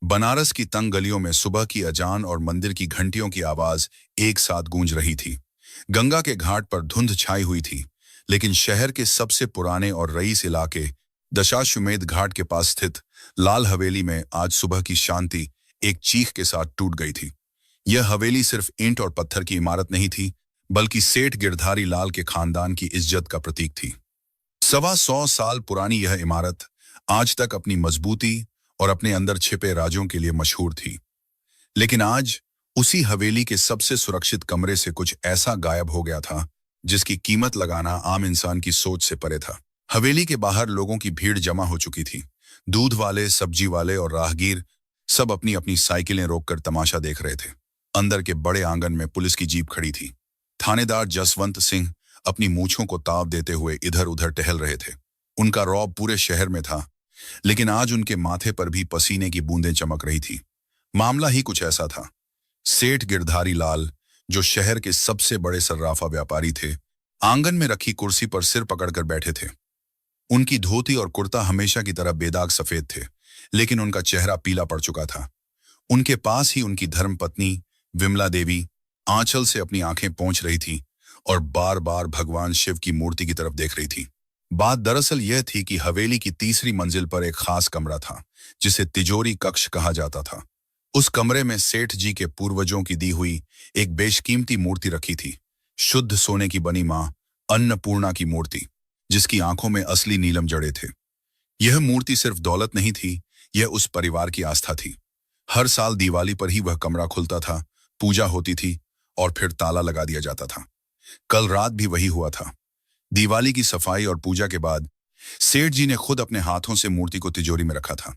बनारस की तंग गलियों में सुबह की अजान और मंदिर की घंटियों की आवाज एक साथ गूंज रही थी। गंगा के घाट पर धुंध छाई हुई थी, लेकिन शहर के सबसे पुराने और रईस इलाके दशाश्वमेध घाट के पास स्थित लाल हवेली में आज सुबह की शांति एक चीख के साथ टूट गई थी। यह हवेली सिर्फ ईंट और पत्थर की इमारत नहीं थी, बल्कि सेठ गिरधारी लाल के खानदान की इज्जत का प्रतीक थी। 125 साल पुरानी यह इमारत आज तक अपनी मजबूती और अपने अंदर छिपे राजों के लिए मशहूर थी। लेकिन आज उसी हवेली के सबसे सुरक्षित कमरे से कुछ ऐसा गायब हो गया था जिसकी कीमत लगाना आम इंसान की सोच से परे था। हवेली के बाहर लोगों की भीड़ जमा हो चुकी थी। दूध वाले, सब्जी वाले और राहगीर सब अपनी अपनी साइकिलें रोककर तमाशा देख रहे थे। अंदर के बड़े आंगन में पुलिस की जीप खड़ी थी। थानेदार जसवंत सिंह अपनी मूंछों को ताव देते हुए इधर उधर टहल रहे थे। उनका रौब पूरे शहर में था, लेकिन आज उनके माथे पर भी पसीने की बूंदें चमक रही थी। मामला ही कुछ ऐसा था। सेठ गिरधारी लाल, जो शहर के सबसे बड़े सर्राफा व्यापारी थे, आंगन में रखी कुर्सी पर सिर पकड़कर बैठे थे। उनकी धोती और कुर्ता हमेशा की तरह बेदाग सफेद थे, लेकिन उनका चेहरा पीला पड़ चुका था। उनके पास ही उनकी धर्मपत्नी विमला देवी आंचल से अपनी आंखें पोंछ रही थी और बार बार भगवान शिव की मूर्ति की तरफ देख रही थी। बात दरअसल यह थी कि हवेली की तीसरी मंजिल पर एक खास कमरा था, जिसे तिजोरी कक्ष कहा जाता था। उस कमरे में सेठ जी के पूर्वजों की दी हुई एक बेशकीमती मूर्ति रखी थी। शुद्ध सोने की बनी मां अन्नपूर्णा की मूर्ति, जिसकी आंखों में असली नीलम जड़े थे। यह मूर्ति सिर्फ दौलत नहीं थी, यह उस परिवार की आस्था थी। हर साल दिवाली पर ही वह कमरा खुलता था, पूजा होती थी और फिर ताला लगा दिया जाता था। कल रात भी वही हुआ था। दिवाली की सफाई और पूजा के बाद सेठ जी ने खुद अपने हाथों से मूर्ति को तिजोरी में रखा था।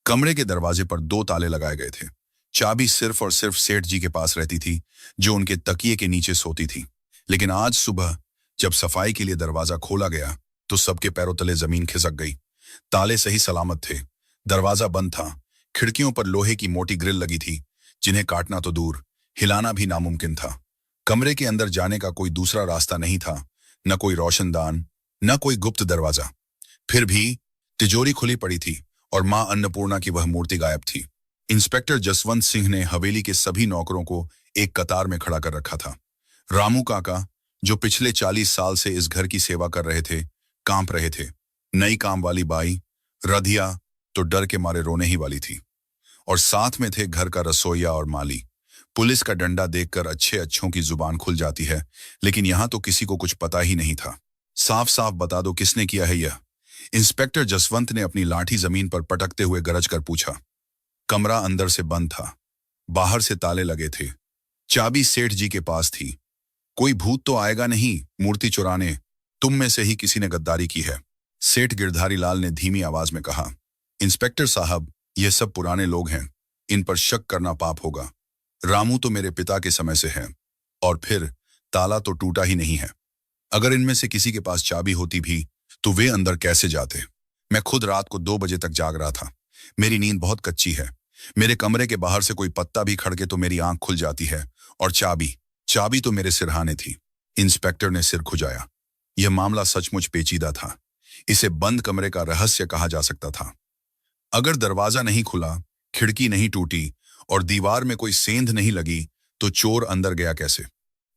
कमरे के दरवाजे पर 2 ताले लगाए गए थे। चाबी सिर्फ और सिर्फ सेठ जी के पास रहती थी, जो उनके तकिए के नीचे सोती थी। लेकिन आज सुबह जब सफाई के लिए दरवाजा खोला गया तो सबके पैरों तले जमीन खिसक गई। ताले सही सलामत थे, दरवाजा बंद था। खिड़कियों पर लोहे की मोटी ग्रिल लगी थी, जिन्हें काटना तो दूर, हिलाना भी नामुमकिन था। कमरे के अंदर जाने का कोई दूसरा रास्ता नहीं था, न कोई रोशनदान, न कोई गुप्त दरवाजा। फिर भी तिजोरी खुली पड़ी थी और मां अन्नपूर्णा की वह मूर्ति गायब थी। इंस्पेक्टर जसवंत सिंह ने हवेली के सभी नौकरों को एक कतार में खड़ा कर रखा था। रामू काका, जो पिछले 40 साल से इस घर की सेवा कर रहे थे, कांप रहे थे। नई काम वाली बाई रधिया तो डर के मारे रोने ही वाली थी, और साथ में थे घर का रसोइया और माली। पुलिस का डंडा देखकर अच्छे अच्छों की जुबान खुल जाती है, लेकिन यहां तो किसी को कुछ पता ही नहीं था। साफ साफ बता दो, किसने किया है यह? इंस्पेक्टर जसवंत ने अपनी लाठी जमीन पर पटकते हुए गरज कर पूछा। कमरा अंदर से बंद था, बाहर से ताले लगे थे। चाबी सेठ जी के पास थी। कोई भूत तो आएगा नहीं मूर्ति चुराने? तुम में से ही किसी ने गद्दारी की है, सेठ गिरधारी लाल ने धीमी आवाज में कहा। इंस्पेक्टर साहब, ये सब पुराने लोग हैं, इन पर शक करना पाप होगा। रामू तो मेरे पिता के समय से है, और फिर ताला तो टूटा ही नहीं है। अगर इनमें से किसी के पास चाबी होती भी तो वे अंदर कैसे जाते? मैं खुद रात को 2 बजे तक जाग रहा था। मेरी नींद बहुत कच्ची है। मेरे कमरे के बाहर से कोई पत्ता भी खड़के तो मेरी आंख खुल जाती है। और चाबी तो मेरे सिरहाने थी। इंस्पेक्टर ने सिर खुजाया। यह मामला सचमुच पेचीदा था। इसे बंद कमरे का रहस्य कहा जा सकता था। अगर दरवाजा नहीं खुला, खिड़की नहीं टूटी और दीवार में कोई सेंध नहीं लगी, तो चोर अंदर गया कैसे?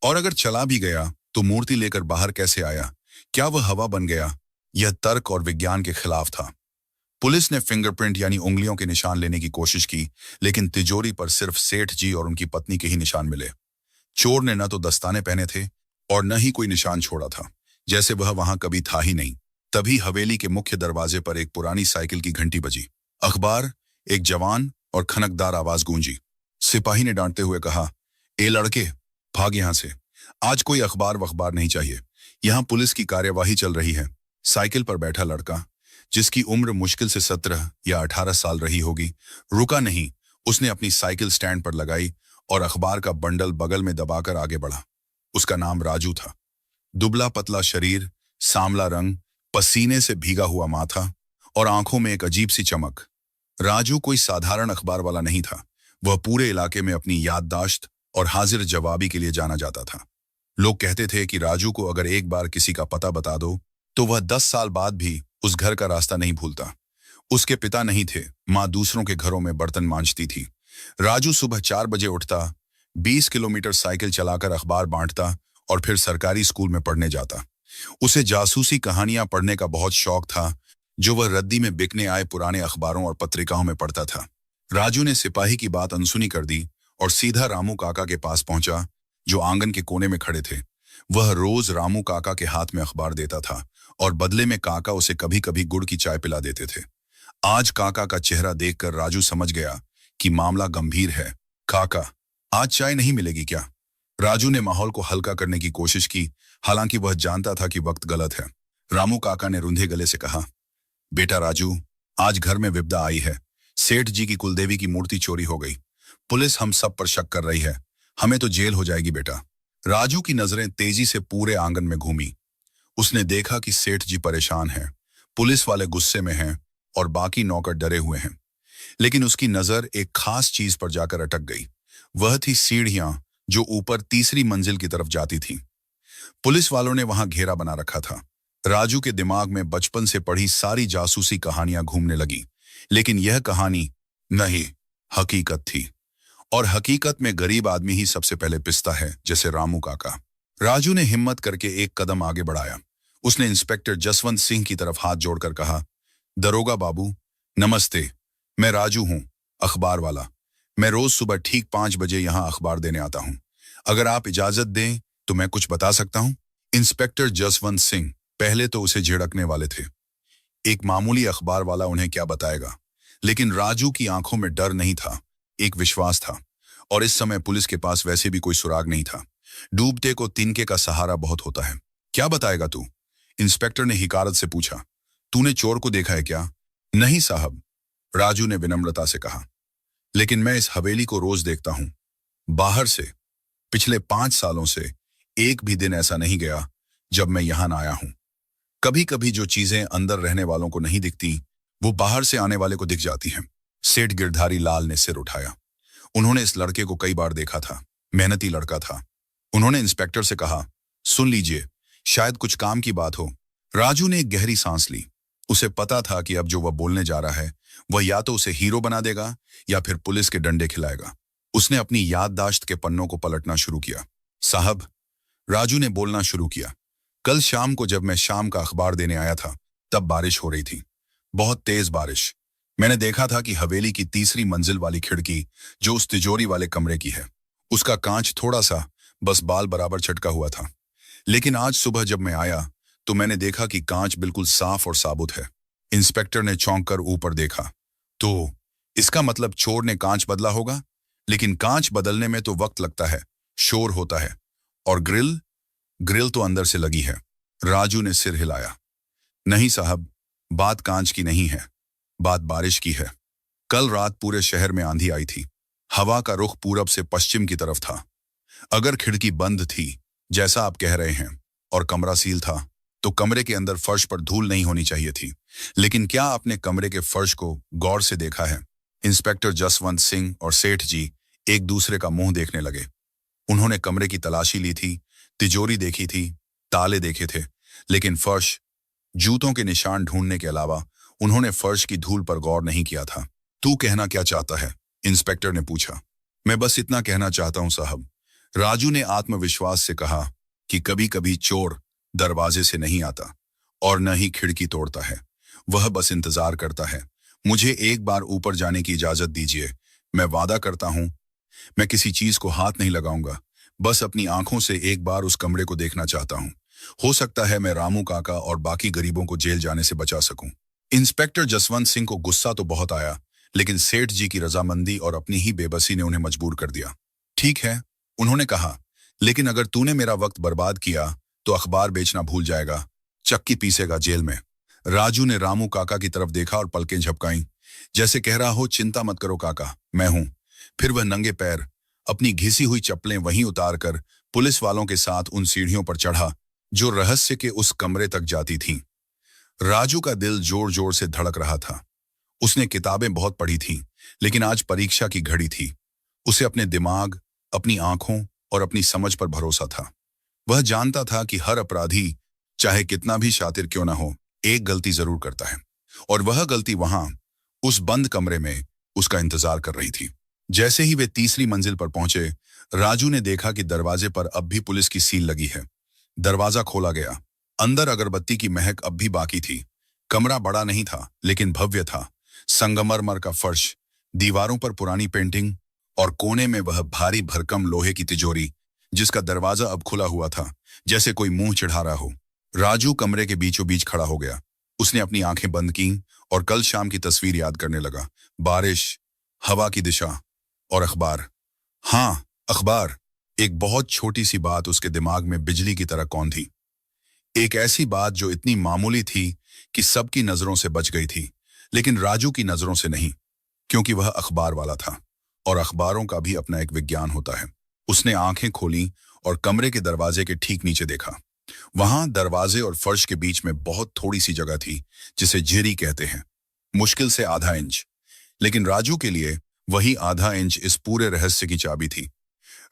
और अगर चला भी गया तो मूर्ति लेकर बाहर कैसे आया? क्या वह हवा बन गया? यह तर्क और विज्ञान के खिलाफ था। पुलिस ने फिंगरप्रिंट यानी उंगलियों के निशान लेने की कोशिश की, लेकिन तिजोरी पर सिर्फ सेठ जी और उनकी पत्नी के ही निशान मिले। चोर ने न तो दस्ताने पहने थे और न ही कोई निशान छोड़ा था, जैसे वह वहां कभी था ही नहीं। तभी हवेली के मुख्य दरवाजे पर एक पुरानी साइकिल की घंटी बजी। अखबार, एक जवान और खनकदार आवाज गूंजी। सिपाही ने डांटते हुए कहा, ए लड़के, भाग यहां से। आज कोई अखबार वखबार नहीं चाहिए, यहां पुलिस की कार्यवाही चल रही है। साइकिल पर बैठा लड़का, जिसकी उम्र मुश्किल से 17 या 18 साल रही होगी, रुका नहीं। उसने अपनी साइकिल स्टैंड पर लगाई और अखबार का बंडल बगल में दबाकर आगे बढ़ा। उसका नाम राजू था। दुबला पतला शरीर, सांवला रंग, पसीने से भीगा हुआ माथा और आंखों में एक अजीब सी चमक। राजू कोई साधारण अखबार वाला नहीं था। वह पूरे इलाके में अपनी याददाश्त और हाजिर जवाबी के लिए जाना जाता था। लोग कहते थे कि राजू को अगर एक बार किसी का पता बता दो तो वह 10 साल बाद भी उस घर का रास्ता नहीं भूलता। उसके पिता नहीं थे, माँ दूसरों के घरों में बर्तन मांजती थी। राजू सुबह 4 बजे उठता, 20 किलोमीटर साइकिल चलाकर अखबार बांटता और फिर सरकारी स्कूल में पढ़ने जाता। उसे जासूसी कहानियां पढ़ने का बहुत शौक था, जो वह रद्दी में बिकने आए पुराने अखबारों और पत्रिकाओं में पढ़ता था। राजू ने सिपाही की बात अनसुनी कर दी और सीधा रामू काका के पास पहुंचा, जो आंगन के कोने में खड़े थे। वह रोज रामू काका के हाथ में अखबार देता था और बदले में काका उसे कभी कभी गुड़ की चाय पिला देते थे। आज काका का चेहरा देखकर राजू समझ गया कि मामला गंभीर है। काका, आज चाय नहीं मिलेगी क्या? राजू ने माहौल को हल्का करने की कोशिश की, हालांकि वह जानता था कि वक्त गलत है। रामू काका ने रुंधे गले से कहा, बेटा राजू, आज घर में विपदा आई है। सेठ जी की कुलदेवी की मूर्ति चोरी हो गई। पुलिस हम सब पर शक कर रही है। हमें तो जेल हो जाएगी बेटा। राजू की नजरें तेजी से पूरे आंगन में घूमी। उसने देखा कि सेठ जी परेशान हैं, पुलिस वाले गुस्से में हैं और बाकी नौकर डरे हुए हैं। लेकिन उसकी नजर एक खास चीज पर जाकर अटक गई। वह थी सीढ़ियां जो ऊपर तीसरी मंजिल की तरफ जाती थीं। पुलिस वालों ने वहां घेरा बना रखा था। राजू के दिमाग में बचपन से पढ़ी सारी जासूसी कहानियां घूमने लगी, लेकिन यह कहानी नहीं, हकीकत थी। और हकीकत में गरीब आदमी ही सबसे पहले पिसता है, जैसे रामू काका। राजू ने हिम्मत करके एक कदम आगे बढ़ाया। उसने इंस्पेक्टर जसवंत सिंह की तरफ हाथ जोड़कर कहा, दरोगा बाबू, नमस्ते। मैं राजू हूं, अखबार वाला। मैं रोज सुबह ठीक 5 बजे यहां अखबार देने आता हूं। अगर आप इजाजत दें तो मैं कुछ बता सकता हूं। इंस्पेक्टर जसवंत सिंह पहले तो उसे झिड़कने वाले थे। एक मामूली अखबार वाला उन्हें क्या बताएगा? लेकिन राजू की आंखों में डर नहीं था, एक विश्वास था। और इस समय पुलिस के पास वैसे भी कोई सुराग नहीं था। डूबते को तिनके का सहारा बहुत होता है। क्या बताएगा तू? इंस्पेक्टर ने हिकारत से पूछा। तूने चोर को देखा है क्या? नहीं साहब, राजू ने विनम्रता से कहा। लेकिन मैं इस हवेली को रोज देखता हूं, बाहर से। पिछले 5 सालों से एक भी दिन ऐसा नहीं गया जब मैं यहां ना आया हूं। कभी कभी जो चीजें अंदर रहने वालों को नहीं दिखती, वो बाहर से आने वाले को दिख जाती हैं। सेठ गिरधारी लाल ने सिर उठाया। उन्होंने इस लड़के को कई बार देखा था, मेहनती लड़का था। उन्होंने इंस्पेक्टर से कहा, सुन लीजिए, शायद कुछ काम की बात हो। राजू ने एक गहरी सांस ली। उसे पता था कि अब जो वह बोलने जा रहा है, वह या तो उसे हीरो बना देगा या फिर पुलिस के डंडे खिलाएगा। उसने अपनी याददाश्त के पन्नों को पलटना शुरू किया। साहब, राजू ने बोलना शुरू किया, कल शाम को जब मैं शाम का अखबार देने आया था, तब बारिश हो रही थी, बहुत तेज बारिश। मैंने देखा था कि हवेली की तीसरी मंजिल वाली खिड़की, जो उस तिजोरी वाले कमरे की है, उसका कांच थोड़ा सा बस बाल बराबर छटका हुआ था। लेकिन आज सुबह जब मैं आया तो मैंने देखा कि कांच बिल्कुल साफ और साबुत है। इंस्पेक्टर ने चौंक कर ऊपर देखा। तो इसका मतलब चोर ने कांच बदला होगा? लेकिन कांच बदलने में तो वक्त लगता है, शोर होता है। और ग्रिल ग्रिल तो अंदर से लगी है। राजू ने सिर हिलाया। नहीं साहब, बात कांच की नहीं है, बात बारिश की है। कल रात पूरे शहर में आंधी आई थी। हवा का रुख पूरब से पश्चिम की तरफ था। अगर खिड़की बंद थी, जैसा आप कह रहे हैं, और कमरा सील था, तो कमरे के अंदर फर्श पर धूल नहीं होनी चाहिए थी। लेकिन क्या आपने कमरे के फर्श को गौर से देखा है? इंस्पेक्टर जसवंत सिंह और सेठ जी एक दूसरे का मुंह देखने लगे। उन्होंने कमरे की तलाशी ली थी, तिजोरी देखी थी, ताले देखे थे, लेकिन फर्श, जूतों के निशान ढूंढने के अलावा उन्होंने फर्श की धूल पर गौर नहीं किया था। तू कहना क्या चाहता है? इंस्पेक्टर ने पूछा। मैं बस इतना कहना चाहता हूं साहब, राजू ने आत्मविश्वास से कहा, कि कभी कभी चोर दरवाजे से नहीं आता और न ही खिड़की तोड़ता है, वह बस इंतजार करता है। मुझे एक बार ऊपर जाने की इजाजत दीजिए। मैं वादा करता हूं, मैं किसी चीज को हाथ नहीं लगाऊंगा, बस अपनी आंखों से एक बार उस कमरे को देखना चाहता हूं। हो सकता है मैं रामू काका और बाकी गरीबों को जेल जाने से बचा सकूं। इंस्पेक्टर जसवंत सिंह को गुस्सा तो बहुत आया, लेकिन सेठ जी की रजामंदी और अपनी ही बेबसी ने उन्हें मजबूर कर दिया। ठीक है, उन्होंने कहा, लेकिन अगर तूने मेरा वक्त बर्बाद किया तो अखबार बेचना भूल जाएगा, चक्की पीसेगा जेल में। राजू ने रामू काका की तरफ देखा और पलकें झपकाईं, जैसे कह रहा हो, चिंता मत करो काका, मैं हूं। फिर वह नंगे पैर, अपनी घिसी हुई चप्पलें वहीं उतारकर पुलिस वालों के साथ उन सीढ़ियों पर चढ़ा जो रहस्य के उस कमरे तक जाती थीं। राजू का दिल जोर जोर से धड़क रहा था। उसने किताबें बहुत पढ़ी थीं, लेकिन आज परीक्षा की घड़ी थी। उसे अपने दिमाग, अपनी आंखों और अपनी समझ पर भरोसा था। वह जानता था कि हर अपराधी, चाहे कितना भी शातिर क्यों ना हो, एक गलती जरूर करता है। और वह गलती वहां उस बंद कमरे में उसका इंतजार कर रही थी। जैसे ही वे तीसरी मंजिल पर पहुंचे, राजू ने देखा कि दरवाजे पर अब भी पुलिस की सील लगी है। दरवाजा खोला गया। अंदर अगरबत्ती की महक अब भी बाकी थी। कमरा बड़ा नहीं था, लेकिन भव्य था। संगमरमर का फर्श, दीवारों पर पुरानी पेंटिंग और कोने में वह भारी भरकम लोहे की तिजोरी जिसका दरवाजा अब खुला हुआ था, जैसे कोई मुंह चिढ़ा रहा हो। राजू कमरे के बीचों बीच खड़ा हो गया। उसने अपनी आंखें बंद की और कल शाम की तस्वीर याद करने लगा। बारिश, हवा की दिशा और अखबार। हाँ, अखबार। एक बहुत छोटी सी बात उसके दिमाग में बिजली की तरह कौन थी। एक ऐसी बात जो इतनी मामूली थी कि सबकी नजरों से बच गई थी, लेकिन राजू की नजरों से नहीं, क्योंकि वह अखबार वाला था और अखबारों का भी अपना एक विज्ञान होता है। उसने आंखें खोली और कमरे के दरवाजे के ठीक नीचे देखा। वहां दरवाजे और फर्श के बीच में बहुत थोड़ी सी जगह थी, जिसे झिरी कहते हैं, मुश्किल से आधा इंच। लेकिन राजू के लिए वही आधा इंच इस पूरे रहस्य की चाबी थी।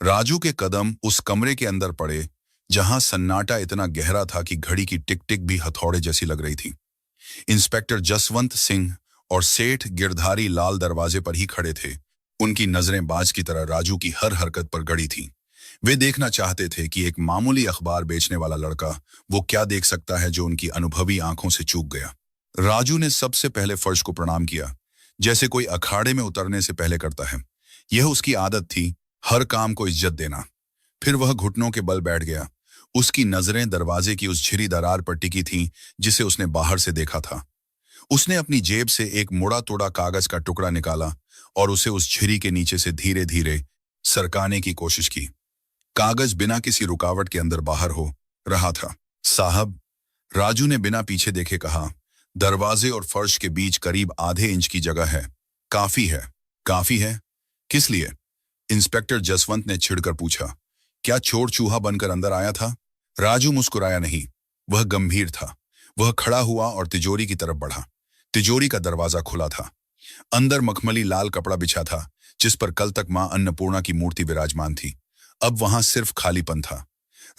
राजू के कदम उस कमरे के अंदर पड़े जहां सन्नाटा इतना गहरा था कि घड़ी की टिक टिक भी हथौड़े जैसी लग रही थी। इंस्पेक्टर जसवंत सिंह और सेठ गिरधारी लाल दरवाजे पर ही खड़े थे। उनकी नजरें बाज की तरह राजू की हर हरकत पर गड़ी थी। वे देखना चाहते थे कि एक मामूली अखबार बेचने वाला लड़का वो क्या देख सकता है जो उनकी अनुभवी आंखों से चूक गया। राजू ने सबसे पहले फर्श को प्रणाम किया, जैसे कोई अखाड़े में उतरने से पहले करता है। यह उसकी आदत थी, हर काम को इज्जत देना। फिर वह घुटनों के बल बैठ गया। उसकी नजरें दरवाजे की उस झिरी दरार पर टिकी थीं जिसे उसने बाहर से देखा था। उसने अपनी जेब से एक मुड़ा तोड़ा कागज का टुकड़ा निकाला और उसे उस झिरी के नीचे से धीरे धीरे सरकाने की कोशिश की। कागज बिना किसी रुकावट के अंदर बाहर हो रहा था। साहब, राजू ने बिना पीछे देखे कहा, दरवाजे और फर्श के बीच करीब आधे इंच की जगह है। काफी है। काफी है? किस लिए? इंस्पेक्टर जसवंत ने छिड़कर पूछा। क्या चोर चूहा बनकर अंदर आया था? राजू मुस्कुराया नहीं। वह गंभीर था। वह खड़ा हुआ और तिजोरी की तरफ बढ़ा। तिजोरी का दरवाजा खुला था। अंदर मखमली लाल कपड़ा बिछा था, जिस पर कल तक मां अन्नपूर्णा की मूर्ति विराजमान थी। अब वहां सिर्फ खालीपन था।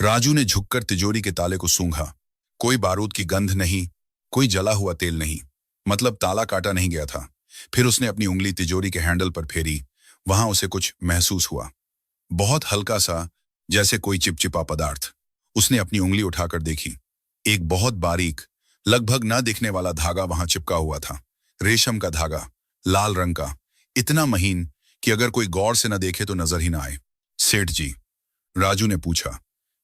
राजू ने झुककर तिजोरी के ताले को सूंघा। कोई बारूद की गंध नहीं, कोई जला हुआ तेल नहीं, मतलब ताला काटा नहीं गया था। फिर उसने अपनी उंगली तिजोरी के हैंडल पर फेरी। वहां उसे कुछ महसूस हुआ, बहुत हल्का सा, जैसे कोई चिपचिपा पदार्थ। उसने अपनी उंगली उठाकर देखी। एक बहुत बारीक, लगभग न दिखने वाला धागा वहां चिपका हुआ था। रेशम का धागा, लाल रंग का, इतना महीन कि अगर कोई गौर से न देखे तो नजर ही ना आए। सेठ जी, राजू ने पूछा,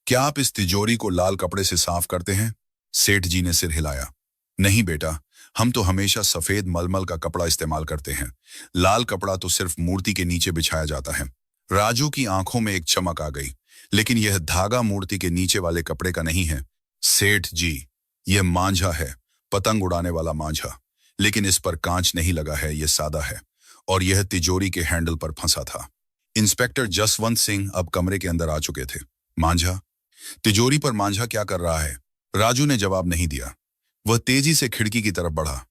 क्या आप इस तिजोरी को लाल कपड़े से साफ करते हैं? सेठ जी ने सिर हिलाया। नहीं बेटा, हम तो हमेशा सफेद मलमल का कपड़ा इस्तेमाल करते हैं। लाल कपड़ा तो सिर्फ मूर्ति के नीचे बिछाया जाता है। राजू की आंखों में एक चमक आ गई। लेकिन यह धागा मूर्ति के नीचे वाले कपड़े का नहीं है सेठ जी, यह मांझा है, पतंग उड़ाने वाला मांझा। लेकिन इस पर कांच नहीं लगा है, यह सादा है और यह तिजोरी के हैंडल पर फंसा था। इंस्पेक्टर जसवंत सिंह अब कमरे के अंदर आ चुके थे। मांझा? तिजोरी पर मांझा क्या कर रहा है? राजू ने जवाब नहीं दिया। वह तेजी से खिड़की की तरफ बढ़ा।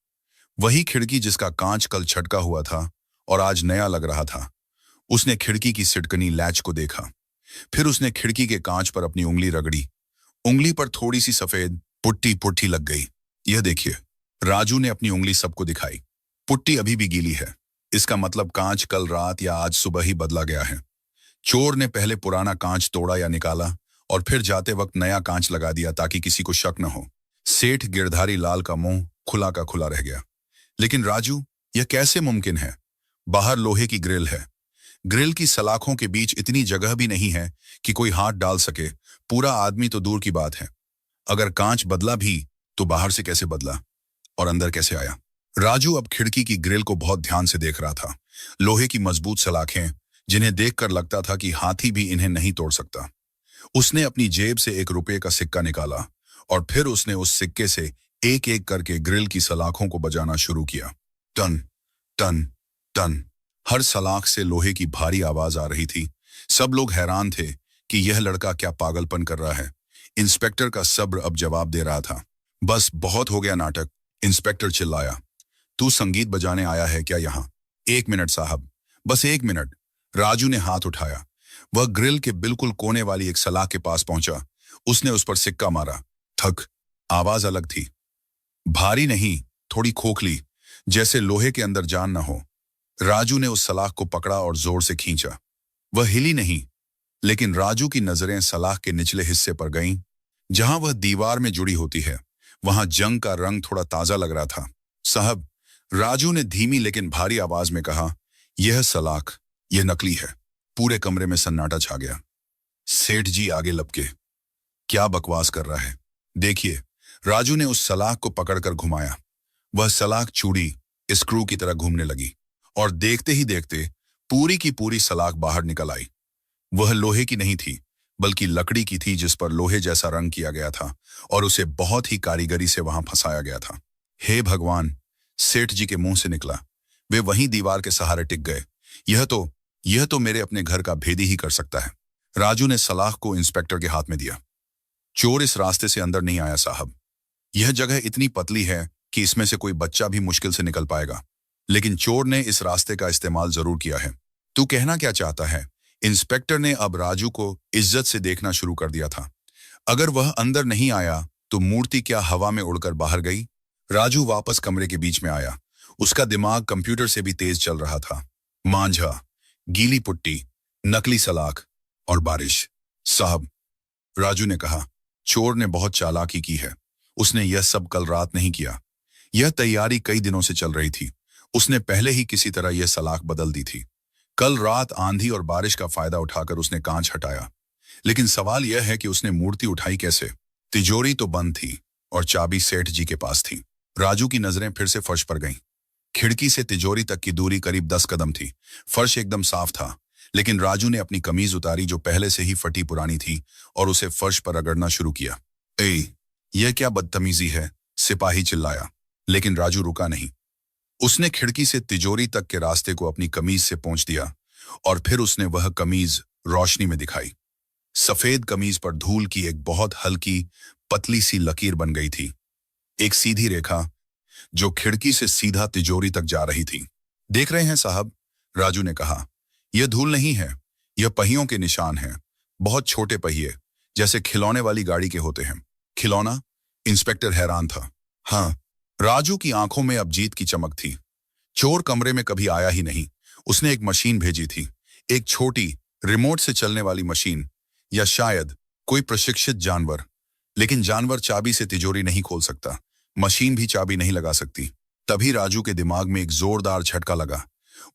वही खिड़की जिसका कांच कल छटका हुआ था और आज नया लग रहा था। उसने खिड़की की सिटकनी लैच को देखा। फिर उसने खिड़की के कांच पर अपनी उंगली रगड़ी। उंगली पर थोड़ी सी सफेद पुट्टी पुट्टी लग गई। यह देखिए। राजू ने अपनी उंगली सबको दिखाई। पुट्टी अभी भी गीली है। इसका मतलब कांच कल रात या आज सुबह ही बदला गया है। चोर ने पहले पुराना कांच तोड़ा या निकाला और फिर जाते वक्त नया कांच लगा दिया ताकि किसी को शक न हो। सेठ गिरधारी लाल का मुंह खुला का खुला रह गया। लेकिन राजू, यह कैसे मुमकिन है? बाहर लोहे की ग्रिल है। ग्रिल की सलाखों के बीच इतनी जगह भी नहीं है कि कोई हाथ डाल सके। पूरा आदमी तो दूर की बात है। अगर कांच बदला भी तो बाहर से कैसे बदला और अंदर कैसे आया? राजू अब खिड़की की ग्रिल को बहुत ध्यान से देख रहा था। लोहे की मजबूत सलाखें, जिन्हें देखकर लगता था कि हाथी भी इन्हें नहीं तोड़ सकता। उसने अपनी जेब से ₹1 का सिक्का निकाला और फिर उसने उस सिक्के से एक एक करके ग्रिल की सलाखों को बजाना शुरू किया। टन टन टन। हर सलाख से लोहे की भारी आवाज आ रही थी। सब लोग हैरान थे कि यह लड़का क्या पागलपन कर रहा है। इंस्पेक्टर का सब्र अब जवाब दे रहा था। बस बहुत हो गया नाटक, इंस्पेक्टर चिल्लाया। तू संगीत बजाने आया है क्या यहाँ? 1 मिनट साहब, बस 1 मिनट। राजू ने हाथ उठाया। वह ग्रिल के बिल्कुल कोने वाली एक सलाख के पास पहुंचा। उसने उस पर सिक्का मारा। थक। आवाज अलग थी। भारी नहीं, थोड़ी खोखली, जैसे लोहे के अंदर जान न हो। राजू ने उस सलाख को पकड़ा और जोर से खींचा। वह हिली नहीं, लेकिन राजू की नजरें सलाख के निचले हिस्से पर गईं। जहां वह दीवार में जुड़ी होती है, वहां जंग का रंग थोड़ा ताजा लग रहा था। साहब, राजू ने धीमी लेकिन भारी आवाज में कहा, यह सलाख, यह नकली है। पूरे कमरे में सन्नाटा छा गया। सेठ जी आगे लपके, क्या बकवास कर रहा है? देखिए। राजू ने उस सलाख को पकड़कर घुमाया। वह सलाख चूड़ी स्क्रू की तरह घूमने लगी और देखते ही देखते पूरी की पूरी सलाख बाहर निकल आई। वह लोहे की नहीं थी, बल्कि लकड़ी की थी, जिस पर लोहे जैसा रंग किया गया था और उसे बहुत ही कारीगरी से वहां फंसाया गया था। हे भगवान, सेठ जी के मुंह से निकला। वे वहीं दीवार के सहारे टिक गए। यह तो मेरे अपने घर का भेदी ही कर सकता है। राजू ने सलाख को इंस्पेक्टर के हाथ में दिया। चोर इस रास्ते से अंदर नहीं आया साहब। यह जगह इतनी पतली है कि इसमें से कोई बच्चा भी मुश्किल से निकल पाएगा, लेकिन चोर ने इस रास्ते का इस्तेमाल जरूर किया है। तू कहना क्या चाहता है? इंस्पेक्टर ने अब राजू को इज्जत से देखना शुरू कर दिया था। अगर वह अंदर नहीं आया तो मूर्ति क्या हवा में उड़कर बाहर गई? राजू वापस कमरे के बीच में आया। उसका दिमाग कंप्यूटर से भी तेज चल रहा था। मांझा, गीली पुट्टी, नकली सलाख और बारिश। साहब, राजू ने कहा, चोर ने बहुत चालाकी की है। उसने यह सब कल रात नहीं किया। यह तैयारी कई दिनों से चल रही थी। उसने पहले ही किसी तरह यह सलाख बदल दी थी। कल रात आंधी और बारिश का फायदा उठाकर उसने कांच हटाया। लेकिन सवाल यह है कि उसने मूर्ति उठाई कैसे? तिजोरी तो बंद थी और चाबी सेठ जी के पास थी। राजू की नजरें फिर से फर्श पर गईं। खिड़की से तिजोरी तक की दूरी करीब 10 कदम थी। फर्श एकदम साफ था, लेकिन राजू ने अपनी कमीज उतारी जो पहले से ही फटी पुरानी थी और उसे फर्श पर रगड़ना शुरू किया। ए, यह क्या बदतमीजी है? सिपाही चिल्लाया, लेकिन राजू रुका नहीं। उसने खिड़की से तिजोरी तक के रास्ते को अपनी कमीज से पोंछ दिया और फिर उसने वह कमीज रोशनी में दिखाई। सफेद कमीज पर धूल की एक बहुत हल्की पतली सी लकीर बन गई थी, एक सीधी रेखा जो खिड़की से सीधा तिजोरी तक जा रही थी। देख रहे हैं साहब, राजू ने कहा, यह धूल नहीं है, यह पहियों के निशान हैं। बहुत छोटे पहिए, जैसे खिलौने वाली गाड़ी के होते हैं। खिलौना? इंस्पेक्टर हैरान था। हाँ। राजू की आंखों में अब जीत की चमक थी। चोर कमरे में कभी आया ही नहीं। उसने एक मशीन भेजी थी, एक छोटी रिमोट से चलने वाली मशीन, या शायद कोई प्रशिक्षित जानवर। लेकिन जानवर चाबी से तिजोरी नहीं खोल सकता, मशीन भी चाबी नहीं लगा सकती। तभी राजू के दिमाग में एक जोरदार झटका लगा।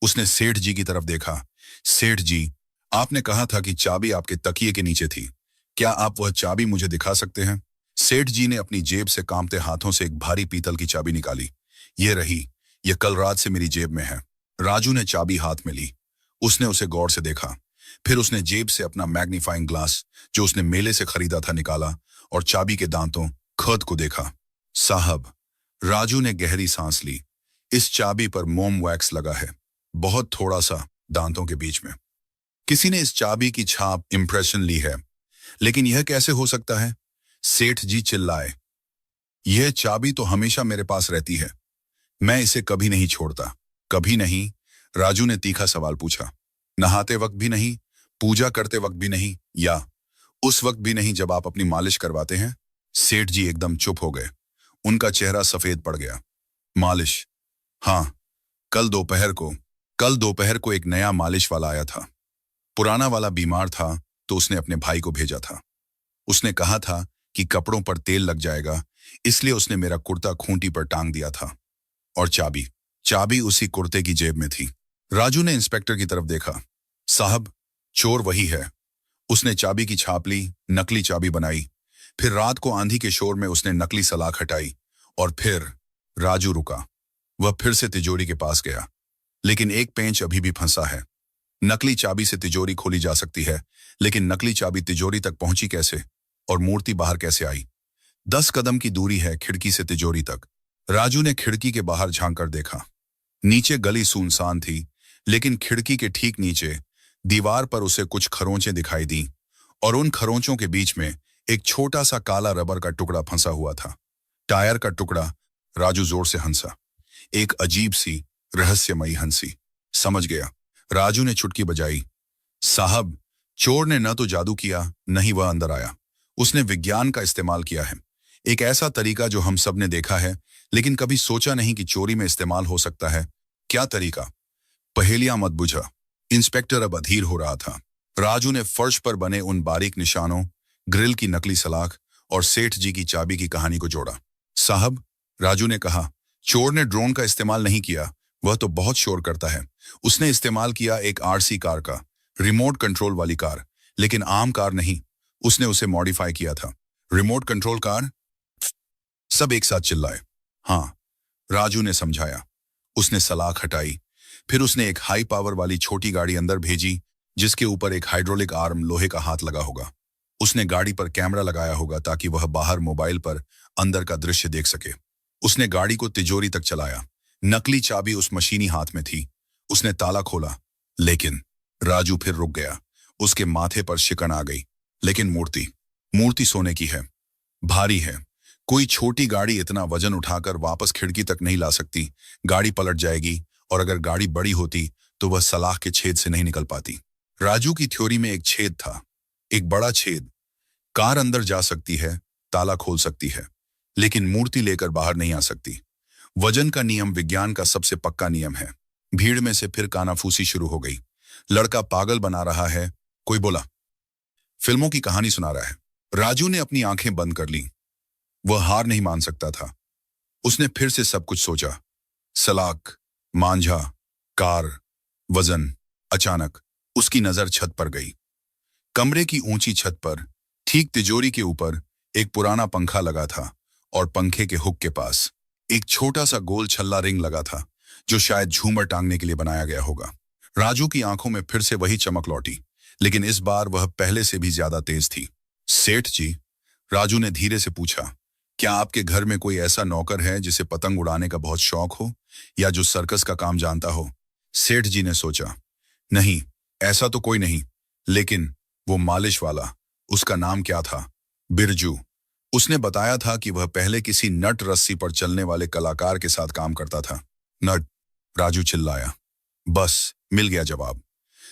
उसने सेठ जी की तरफ देखा। सेठ जी, आपने कहा था कि चाबी आपके तकिए के नीचे थी। क्या आप वह चाबी मुझे दिखा सकते हैं? सेठ जी ने अपनी जेब से कांपते हाथों से एक भारी पीतल की चाबी निकाली। ये रही, यह कल रात से मेरी जेब में है। राजू ने चाबी हाथ में ली। उसने उसे गौर से देखा। फिर उसने जेब से अपना मैग्नीफाइंग ग्लास, जो उसने मेले से खरीदा था, निकाला और चाबी के दांतों खद को देखा। साहब, राजू ने गहरी सांस ली। इस चाबी पर मोम वैक्स लगा है, बहुत थोड़ा सा, दांतों के बीच में। किसी ने इस चाबी की छाप इंप्रेशन ली है। लेकिन यह कैसे हो सकता है? सेठ जी चिल्लाए, यह चाबी तो हमेशा मेरे पास रहती है। मैं इसे कभी नहीं छोड़ता। कभी नहीं? राजू ने तीखा सवाल पूछा। नहाते वक्त भी नहीं, पूजा करते वक्त भी नहीं, या उस वक्त भी नहीं जब आप अपनी मालिश करवाते हैं? सेठ जी एकदम चुप हो गए। उनका चेहरा सफेद पड़ गया। मालिश? हाँ, कल दोपहर को एक नया मालिश वाला आया था। पुराना वाला बीमार था तो उसने अपने भाई को भेजा था। उसने कहा था कि कपड़ों पर तेल लग जाएगा, इसलिए उसने मेरा कुर्ता खूंटी पर टांग दिया था। और चाबी उसी कुर्ते की जेब में थी। राजू ने इंस्पेक्टर की तरफ देखा। साहब, चोर वही है। उसने चाबी की छाप ली, नकली चाबी बनाई। फिर रात को आंधी के शोर में उसने नकली सलाख हटाई और फिर राजू रुका। वह फिर से तिजोरी के पास गया, लेकिन एक पेंच अभी भी फंसा है। नकली चाबी से तिजोरी खोली जा सकती है, लेकिन नकली चाबी तिजोरी तक पहुंची कैसे और मूर्ति बाहर कैसे आई? 10 कदम की दूरी है खिड़की से तिजोरी तक। राजू ने खिड़की के बाहर झांककर देखा। नीचे गली सुनसान थी, लेकिन खिड़की के ठीक नीचे दीवार पर उसे कुछ खरोंचें दिखाई दी और उन खरोंचों के बीच में एक छोटा सा काला रबर का टुकड़ा फंसा हुआ था। टायर का टुकड़ा। राजू जोर से हंसा, एक अजीब सी रहस्यमयी हंसी। समझ गया। राजू ने चुटकी बजाई। साहब, चोर ने न तो जादू किया, न ही वह अंदर आया। उसने विज्ञान का इस्तेमाल किया है, एक ऐसा तरीका जो हम सब ने देखा है, लेकिन कभी सोचा नहीं कि चोरी में इस्तेमाल हो सकता है। क्या तरीका? पहेलियां मत बुझा। इंस्पेक्टर अब अधीर हो रहा था। राजू ने फर्श पर बने उन बारीक निशानों, ग्रिल की नकली सलाख और सेठ जी की चाबी की कहानी को जोड़ा। साहब, राजू ने कहा, चोर ने ड्रोन का इस्तेमाल नहीं किया, वह तो बहुत शोर करता है। उसने इस्तेमाल किया एक आरसी कार का, रिमोट कंट्रोल वाली कार, लेकिन आम कार नहीं। उसने उसे मॉडिफाई किया था। Remote control car? सब एक साथ चिल्लाए। हाँ, राजू ने समझाया। उसने सलाख हटाई, फिर उसने एक हाई पावर वाली छोटी गाड़ी अंदर भेजी, जिसके ऊपर एक हाइड्रोलिक आर्म लोहे का हाथ लगा होगा। उसने गाड़ी पर कैमरा लगाया होगा ताकि वह बाहर मोबाइल पर अंदर का दृश्य देख सके। उसने गाड़ी को तिजोरी तक चलाया। नकली चाबी उस मशीनी हाथ में थी। उसने ताला खोला, लेकिन राजू फिर रुक गया। उसके माथे पर शिकन आ गई। लेकिन मूर्ति, मूर्ति सोने की है, भारी है। कोई छोटी गाड़ी इतना वजन उठाकर वापस खिड़की तक नहीं ला सकती। गाड़ी पलट जाएगी, और अगर गाड़ी बड़ी होती तो वह सलाख के छेद से नहीं निकल पाती। राजू की थ्योरी में एक छेद था, एक बड़ा छेद। कार अंदर जा सकती है, ताला खोल सकती है, लेकिन मूर्ति लेकर बाहर नहीं आ सकती। वजन का नियम विज्ञान का सबसे पक्का नियम है। भीड़ में से फिर कानाफूसी शुरू हो गई। लड़का पागल बना रहा है, कोई बोला। फिल्मों की कहानी सुना रहा है। राजू ने अपनी आंखें बंद कर ली। वह हार नहीं मान सकता था। उसने फिर से सब कुछ सोचा। सलाख, मांझा, कार, वजन। अचानक उसकी नजर छत पर गई। कमरे की ऊंची छत पर, ठीक तिजोरी के ऊपर, एक पुराना पंखा लगा था, और पंखे के हुक के पास एक छोटा सा गोल छल्ला रिंग लगा था, जो शायद झूमर टांगने के लिए बनाया गया होगा। राजू की आंखों में फिर से वही चमक लौटी, लेकिन इस बार वह पहले से भी ज्यादा तेज थी। सेठ जी, राजू ने धीरे से पूछा, क्या आपके घर में कोई ऐसा नौकर है जिसे पतंग उड़ाने का बहुत शौक हो, या जो सर्कस का काम जानता हो? सेठ जी ने सोचा, नहीं, ऐसा तो कोई नहीं, लेकिन वो मालिश वाला, उसका नाम क्या था? बिरजू। उसने बताया था कि वह पहले किसी नट रस्सी पर चलने वाले कलाकार के साथ काम करता था। नट? राजू चिल्लाया। बस मिल गया जवाब।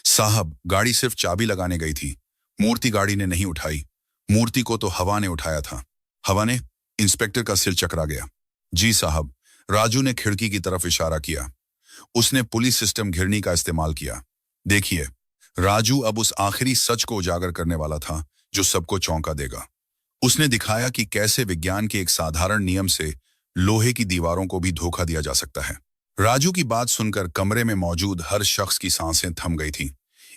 साहब, गाड़ी सिर्फ चाबी लगाने गई थी। मूर्ति गाड़ी ने नहीं उठाई। मूर्ति को तो हवा ने उठाया था। हवा ने? इंस्पेक्टर का सिर चकरा गया। जी साहब, राजू ने खिड़की की तरफ इशारा किया। उसने पुलिस सिस्टम घिरनी का इस्तेमाल किया। देखिए, राजू अब उस आखिरी सच को उजागर करने वाला था जो सबको चौंका देगा। उसने दिखाया कि कैसे विज्ञान के एक साधारण नियम से लोहे की दीवारों को भी धोखा दिया जा सकता है। राजू की बात सुनकर कमरे में मौजूद हर शख्स की सांसें थम गई थीं।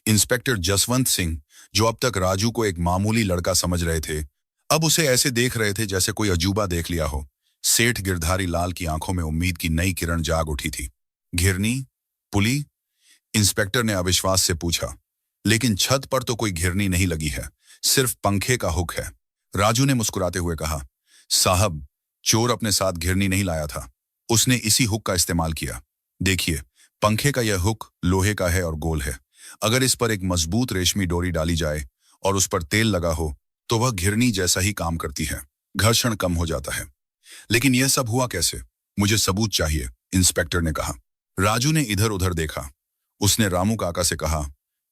इंस्पेक्टर जसवंत सिंह, जो अब तक राजू को एक मामूली लड़का समझ रहे थे, अब उसे ऐसे देख रहे थे जैसे कोई अजूबा देख लिया हो। सेठ गिरधारी लाल की आंखों में उम्मीद की नई किरण जाग उठी थी। घिरनी? पुली? इंस्पेक्टर ने अविश्वास से पूछा। लेकिन छत पर तो कोई घिरनी नहीं लगी है, सिर्फ पंखे का हुक है। राजू ने मुस्कुराते हुए कहा, साहब, चोर अपने साथ घिरनी नहीं लाया था, उसने इसी हुक का इस्तेमाल किया। देखिए, पंखे का यह हुक लोहे का है और गोल है। अगर इस पर एक मजबूत रेशमी डोरी डाली जाए और उस पर तेल लगा हो, तो वह घिरनी जैसा ही काम करती है। घर्षण कम हो जाता है। लेकिन यह सब हुआ कैसे? मुझे सबूत चाहिए, इंस्पेक्टर ने कहा। राजू ने इधर उधर देखा। उसने रामू काका से कहा,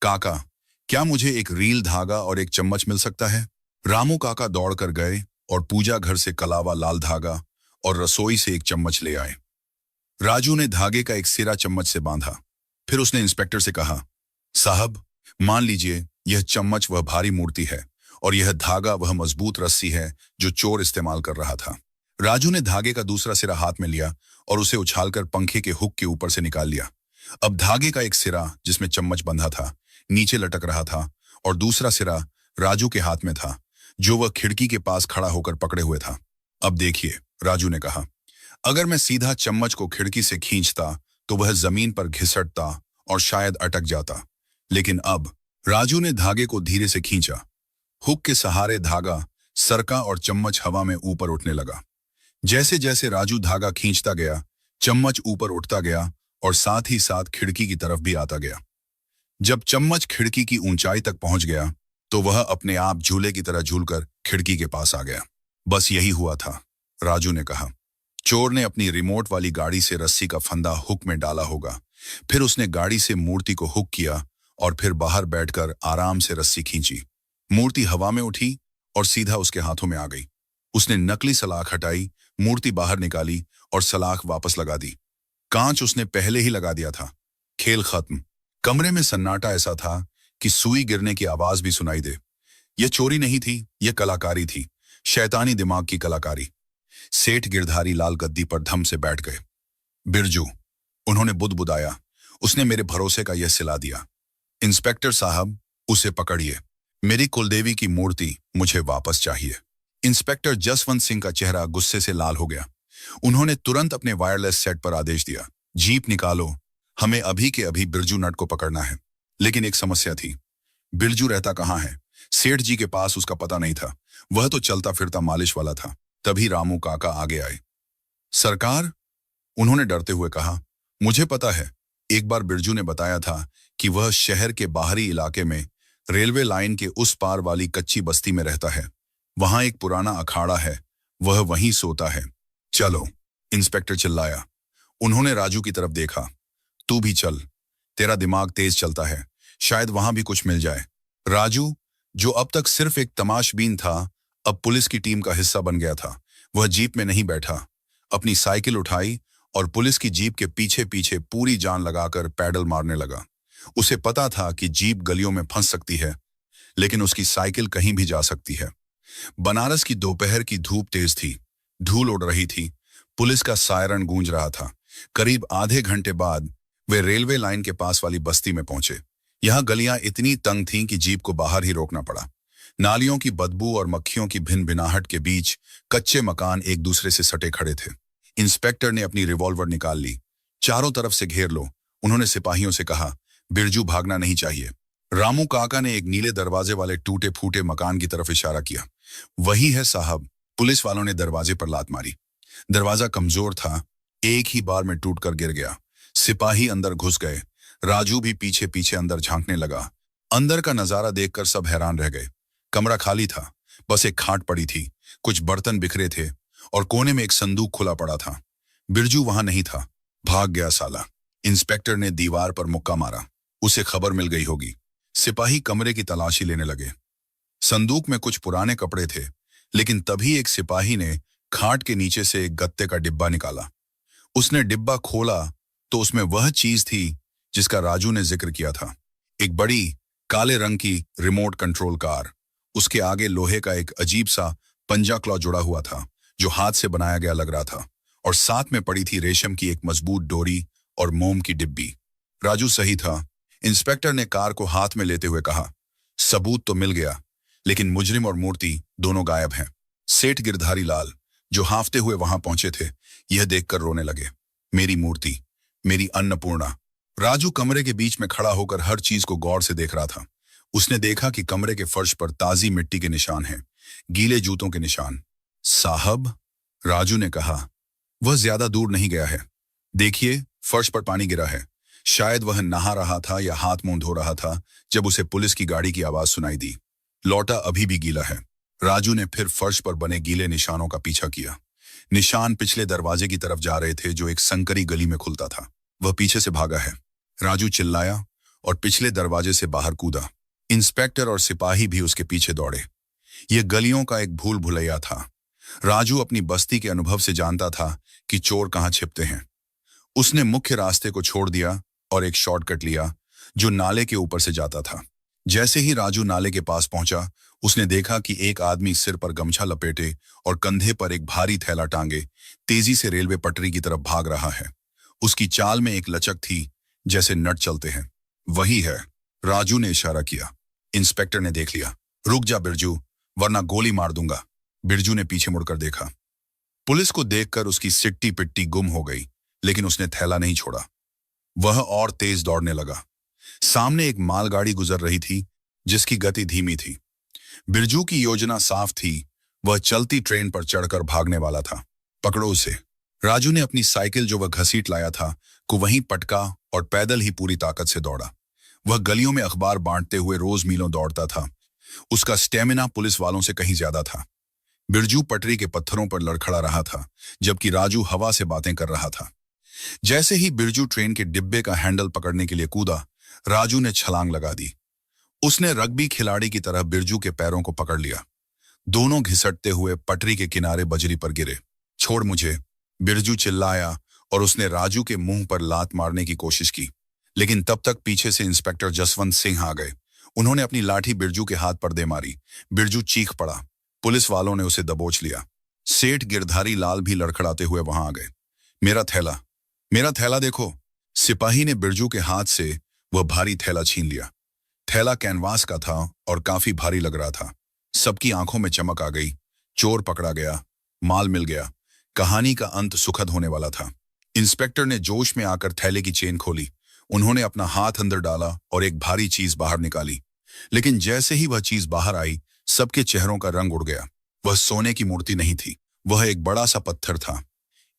काका, क्या मुझे एक रील, धागा और एक चम्मच मिल सकता है? रामू काका दौड़कर गए और पूजा घर से कलावा, लाल धागा और रसोई से एक चम्मच ले आए। राजू ने धागे का एक सिरा चम्मच से बांधा। फिर उसने इंस्पेक्टर से कहा, साहब, मान लीजिए यह चम्मच वह भारी मूर्ति है और यह धागा वह मजबूत रस्सी है जो चोर इस्तेमाल कर रहा था। राजू ने धागे का दूसरा सिरा हाथ में लिया और उसे उछालकर पंखे के हुक के ऊपर से निकाल लिया। अब धागे का एक सिरा, जिसमें चम्मच बंधा था, नीचे लटक रहा था, और दूसरा सिरा राजू के हाथ में था, जो वह खिड़की के पास खड़ा होकर पकड़े हुए था। अब देखिए, राजू ने कहा, अगर मैं सीधा चम्मच को खिड़की से खींचता तो वह जमीन पर घिसटता और शायद अटक जाता। लेकिन अब राजू ने धागे को धीरे से खींचा। हुक के सहारे धागा सरका और चम्मच हवा में ऊपर उठने लगा। जैसे जैसे राजू धागा खींचता गया, चम्मच ऊपर उठता गया और साथ ही साथ खिड़की की तरफ भी आता गया। जब चम्मच खिड़की की ऊंचाई तक पहुंच गया, तो वह अपने आप झूले की तरह झूलकर खिड़की के पास आ गया। बस यही हुआ था, राजू ने कहा। चोर ने अपनी रिमोट वाली गाड़ी से रस्सी का फंदा हुक में डाला होगा। फिर उसने गाड़ी से मूर्ति को हुक किया और फिर बाहर बैठकर आराम से रस्सी खींची। मूर्ति हवा में उठी और सीधा उसके हाथों में आ गई। उसने नकली सलाख हटाई, मूर्ति बाहर निकाली और सलाख वापस लगा दी। कांच उसने पहले ही लगा दिया था। खेल खत्म। कमरे में सन्नाटा ऐसा था कि सुई गिरने की आवाज भी सुनाई दे। यह चोरी नहीं थी, यह कलाकारी थी, शैतानी दिमाग की कलाकारी। सेठ गिरधारी लाल गद्दी पर धम से बैठ गए। बिरजू, उन्होंने बुदबुदाया, उसने मेरे भरोसे का यह सिला दिया। इंस्पेक्टर साहब, उसे पकड़िए। मेरी कुलदेवी की मूर्ति मुझे वापस चाहिए। इंस्पेक्टर जसवंत सिंह का चेहरा गुस्से से लाल हो गया। उन्होंने तुरंत अपने वायरलेस सेट पर आदेश दिया, जीप निकालो, हमें अभी के अभी बिरजू नट को पकड़ना है। लेकिन एक समस्या थी, बिरजू रहता कहाँ है? सेठ जी के पास उसका पता नहीं था। वह तो चलता फिरता मालिश वाला था। तभी रामू काका आगे आए। सरकार, उन्होंने डरते हुए कहा, मुझे पता है। एक बार बिरजू ने बताया था कि वह शहर के बाहरी इलाके में रेलवे लाइन के उस पार वाली कच्ची बस्ती में रहता है। वहां एक पुराना अखाड़ा है, वह वहीं सोता है। चलो, इंस्पेक्टर चिल्लाया। उन्होंने राजू की तरफ देखा। तू भी चल, तेरा दिमाग तेज चलता है, शायद वहां भी कुछ मिल जाए। राजू, जो अब तक सिर्फ एक तमाशबीन था, अब पुलिस की टीम का हिस्सा बन गया था। वह जीप में नहीं बैठा, अपनी साइकिल उठाई और पुलिस की जीप के पीछे पीछे पूरी जान लगाकर पैडल मारने लगा। उसे पता था कि जीप गलियों में फंस सकती है, लेकिन उसकी साइकिल कहीं भी जा सकती है। बनारस की दोपहर की धूप तेज थी, धूल उड़ रही थी, पुलिस का सायरन गूंज रहा था। करीब आधे घंटे बाद वे रेलवे लाइन के पास वाली बस्ती में पहुंचे। यहां गलियां इतनी तंग थीं कि जीप को बाहर ही रोकना पड़ा। नालियों की बदबू और मक्खियों की भिन भिनाहट के बीच कच्चे मकान एक दूसरे से सटे खड़े थे। इंस्पेक्टर ने अपनी रिवॉल्वर निकाल ली। चारों तरफ से घेर लो, उन्होंने सिपाहियों से कहा। बिरजू भागना नहीं चाहिए। रामू काका ने एक नीले दरवाजे वाले टूटे फूटे मकान की तरफ इशारा किया। वही है साहब। पुलिस वालों ने दरवाजे पर लात मारी। दरवाजा कमजोर था, एक ही बार में टूटकर गिर गया। सिपाही अंदर घुस गए। राजू भी पीछे पीछे अंदर झांकने लगा। अंदर का नजारा देखकर सब हैरान रह गए। कमरा खाली था, बस एक खाट पड़ी थी, कुछ बर्तन बिखरे थे और कोने में एक संदूक खुला पड़ा था। बिरजू वहां नहीं था, भाग गया साला। इंस्पेक्टर ने दीवार पर मुक्का मारा। उसे खबर मिल गई होगी। सिपाही कमरे की तलाशी लेने लगे। संदूक में कुछ पुराने कपड़े थे, लेकिन तभी एक सिपाही ने खाट के नीचे से एक गत्ते का डिब्बा निकाला। उसने डिब्बा खोला तो उसमें वह चीज थी जिसका राजू ने जिक्र किया था। एक बड़ी काले रंग की रिमोट कंट्रोल कार। उसके आगे लोहे का एक अजीब सा पंजा क्लॉ जुड़ा हुआ था, जो हाथ से बनाया गया लग रहा था, और साथ में पड़ी थी रेशम की एक मजबूत डोरी और मोम की डिब्बी। राजू सही था। इंस्पेक्टर ने कार को हाथ में लेते हुए कहा, सबूत तो मिल गया, लेकिन मुजरिम और मूर्ति दोनों गायब हैं। सेठ गिरधारी लाल, जो हांफते हुए वहां पहुंचे थे, यह देखकर रोने लगे। मेरी मूर्ति, मेरी अन्नपूर्णा। राजू कमरे के बीच में खड़ा होकर हर चीज को गौर से देख रहा था। उसने देखा कि कमरे के फर्श पर ताजी मिट्टी के निशान हैं, गीले जूतों के निशान। साहब, राजू ने कहा, वह ज्यादा दूर नहीं गया है। देखिए, फर्श पर पानी गिरा है। शायद वह नहा रहा था या हाथ मुंह धो रहा था जब उसे पुलिस की गाड़ी की आवाज सुनाई दी। लौटा अभी भी गीला है। राजू ने फिर फर्श पर बने गीले निशानों का पीछा किया। निशान पिछले दरवाजे की तरफ जा रहे थे, जो एक संकरी गली में खुलता था। वह पीछे से भागा है। राजू चिल्लाया और पिछले दरवाजे से बाहर कूदा। इंस्पेक्टर और सिपाही भी उसके पीछे दौड़े। यह गलियों का एक भूल भुलैया था। राजू अपनी बस्ती के अनुभव से जानता था कि चोर कहाँ छिपते हैं। उसने मुख्य रास्ते को छोड़ दिया और एक शॉर्टकट लिया, जो नाले के ऊपर से जाता था। जैसे ही राजू नाले के पास पहुंचा, उसने देखा कि एक आदमी सिर पर गमछा लपेटे और कंधे पर एक भारी थैला टांगे तेजी से रेलवे पटरी की तरफ भाग रहा है। उसकी चाल में एक लचक थी, जैसे नट चलते हैं। वही है, राजू ने इशारा किया। इंस्पेक्टर ने देख लिया। रुक जा बिरजू, वरना गोली मार दूंगा। बिरजू ने पीछे मुड़कर देखा। पुलिस को देखकर उसकी सिट्टी पिट्टी गुम हो गई, लेकिन उसने थैला नहीं छोड़ा। वह और तेज दौड़ने लगा। सामने एक मालगाड़ी गुजर रही थी, जिसकी गति धीमी थी। बिरजू की योजना साफ थी, वह चलती ट्रेन पर चढ़कर भागने वाला था। पकड़ो उसे। राजू ने अपनी साइकिल, जो वह घसीट लाया था, को वहीं पटका और पैदल ही पूरी ताकत से दौड़ा। वह गलियों में अखबार बांटते हुए रोज मीलों दौड़ता था। उसका स्टेमिना पुलिस वालों से कहीं ज्यादा था। बिरजू पटरी के पत्थरों पर लड़खड़ा रहा था, जबकि राजू हवा से बातें कर रहा था। जैसे ही बिरजू ट्रेन के डिब्बे का हैंडल पकड़ने के लिए कूदा, राजू ने छलांग लगा दी। उसने रग्बी खिलाड़ी की तरह बिरजू के पैरों को पकड़ लिया। दोनों घिसटते हुए पटरी के किनारे बजरी पर गिरे। छोड़ मुझे, बिरजू चिल्लाया और उसने राजू के मुंह पर लात मारने की कोशिश की, लेकिन तब तक पीछे से इंस्पेक्टर जसवंत सिंह आ गए। उन्होंने अपनी लाठी बिरजू के हाथ पर दे मारी। बिरजू चीख पड़ा। पुलिस वालों ने उसे दबोच लिया। सेठ गिरधारी लाल भी लड़खड़ाते हुए वहां आ गए। मेरा थैला, मेरा थैला देखो। सिपाही ने बिरजू के हाथ से वह भारी थैला छीन लिया। थैला कैनवास का था और काफी भारी लग रहा था। सबकी आंखों में चमक आ गई। चोर पकड़ा गया, माल मिल गया। कहानी का अंत सुखद होने वाला था। इंस्पेक्टर ने जोश में आकर थैले की चेन खोली। उन्होंने अपना हाथ अंदर डाला और एक भारी चीज बाहर निकाली। लेकिन जैसे ही वह चीज बाहर आई, सबके चेहरों का रंग उड़ गया। वह सोने की मूर्ति नहीं थी, वह एक बड़ा सा पत्थर था,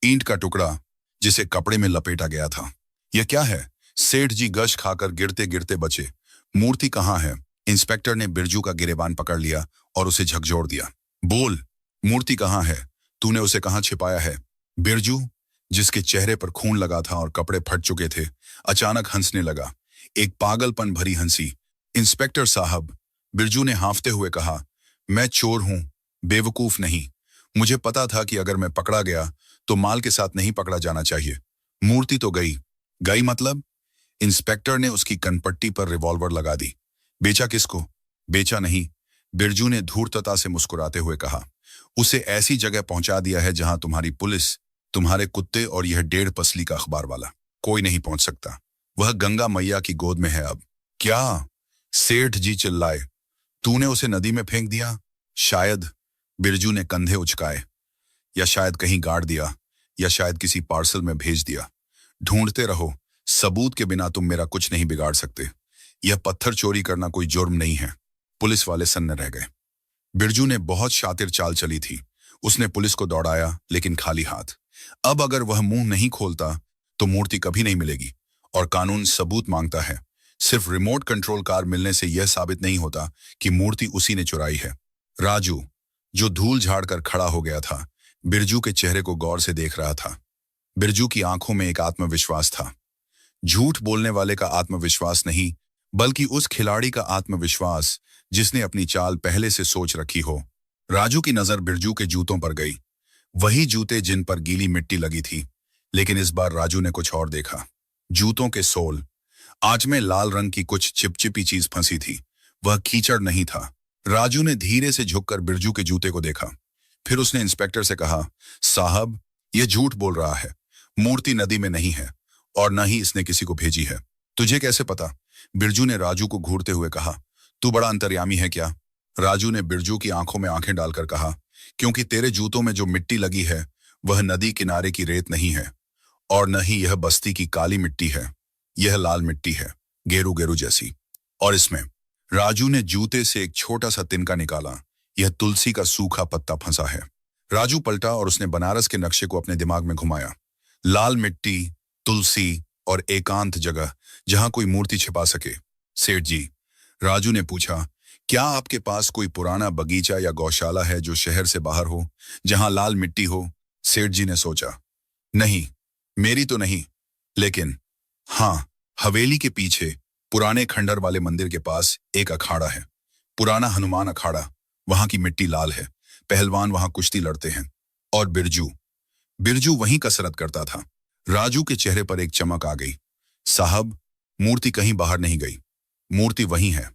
ईंट का टुकड़ा जिसे कपड़े में लपेटा गया था। यह क्या है? सेठ जी गश खाकर गिरते गिरते बचे। मूर्ति कहाँ है? इंस्पेक्टर ने बिरजू का गिरेबान पकड़ लिया और उसे झकझोर दिया। बोल, मूर्ति कहाँ है? तूने उसे कहाँ छिपाया है? बिरजू, जिसके चेहरे पर खून लगा था और कपड़े फट चुके थे, अचानक हंसने लगा। एक पागलपन भरी हंसी। इंस्पेक्टर साहब, बिरजू ने हांफते हुए कहा, मैं चोर हूं, बेवकूफ नहीं। मुझे पता था कि अगर मैं पकड़ा गया तो माल के साथ नहीं पकड़ा जाना चाहिए। मूर्ति तो गई। गई मतलब? इंस्पेक्टर ने उसकी कनपट्टी पर रिवॉल्वर लगा दी। बेचा किसको? बेचा नहीं, बिरजू ने धूर्तता से मुस्कुराते हुए कहा। उसे ऐसी जगह पहुंचा दिया है जहां तुम्हारी पुलिस, तुम्हारे कुत्ते और यह 1.5 पसली का अखबार वाला कोई नहीं पहुंच सकता। वह गंगा मैया की गोद में है अब। क्या? सेठ जी चिल्लाए। तूने उसे नदी में फेंक दिया? शायद, बिरजू ने कंधे उचकाए। या शायद कहीं गाड़ दिया, या शायद किसी पार्सल में भेज दिया। ढूंढते रहो, सबूत के बिना तुम मेरा कुछ नहीं बिगाड़ सकते। यह पत्थर चोरी करना कोई जुर्म नहीं है। पुलिस वाले सन्ने रह गए। बिरजू ने बहुत शातिर चाल चली थी। उसने पुलिस को दौड़ाया, लेकिन खाली हाथ। अब अगर वह मुंह नहीं खोलता तो मूर्ति कभी नहीं मिलेगी, और कानून सबूत मांगता है। सिर्फ रिमोट कंट्रोल कार मिलने से यह साबित नहीं होता कि मूर्ति उसी ने चुराई है। राजू, जो धूल झाड़कर खड़ा हो गया था, बिरजू के चेहरे को गौर से देख रहा था। बिरजू की आंखों में एक आत्मविश्वास था। झूठ बोलने वाले का आत्मविश्वास नहीं, बल्कि उस खिलाड़ी का आत्मविश्वास जिसने अपनी चाल पहले से सोच रखी हो। राजू की नजर बिरजू के जूतों पर गई। वही जूते जिन पर गीली मिट्टी लगी थी, लेकिन इस बार राजू ने कुछ और देखा। जूतों के सोल, आज में लाल रंग की कुछ चिपचिपी चीज फंसी थी। वह कीचड़ नहीं था। राजू ने धीरे से झुककर बिरजू के जूते को देखा। फिर उसने इंस्पेक्टर से कहा, साहब, यह झूठ बोल रहा है। मूर्ति नदी में नहीं है और न ही इसने किसी को भेजी है। तुझे कैसे पता? बिरजू ने राजू को घूरते हुए कहा। तू बड़ा अंतर्यामी है क्या? राजू ने बिरजू की आंखों में आंखें डालकर कहा, क्योंकि तेरे जूतों में जो मिट्टी लगी है वह नदी किनारे की रेत नहीं है, और न ही यह बस्ती की काली मिट्टी है। यह लाल मिट्टी है, गेरू गेरू जैसी। और इसमें, राजू ने जूते से एक छोटा सा तिनका निकाला। यह तुलसी का सूखा पत्ता फंसा है। राजू पलटा और उसने बनारस के नक्शे को अपने दिमाग में घुमाया। लाल मिट्टी, तुलसी और एकांत जगह जहां कोई मूर्ति छिपा सके। सेठ जी, राजू ने पूछा, क्या आपके पास कोई पुराना बगीचा या गौशाला है जो शहर से बाहर हो, जहां लाल मिट्टी हो? सेठ जी ने सोचा। नहीं, मेरी तो नहीं, लेकिन हाँ, हवेली के पीछे पुराने खंडर वाले मंदिर के पास एक अखाड़ा है। पुराना हनुमान अखाड़ा। वहां की मिट्टी लाल है। पहलवान वहां कुश्ती लड़ते हैं। और बिरजू, बिरजू वहीं कसरत करता था। राजू के चेहरे पर एक चमक आ गई। साहब, मूर्ति कहीं बाहर नहीं गई। मूर्ति वहीं है।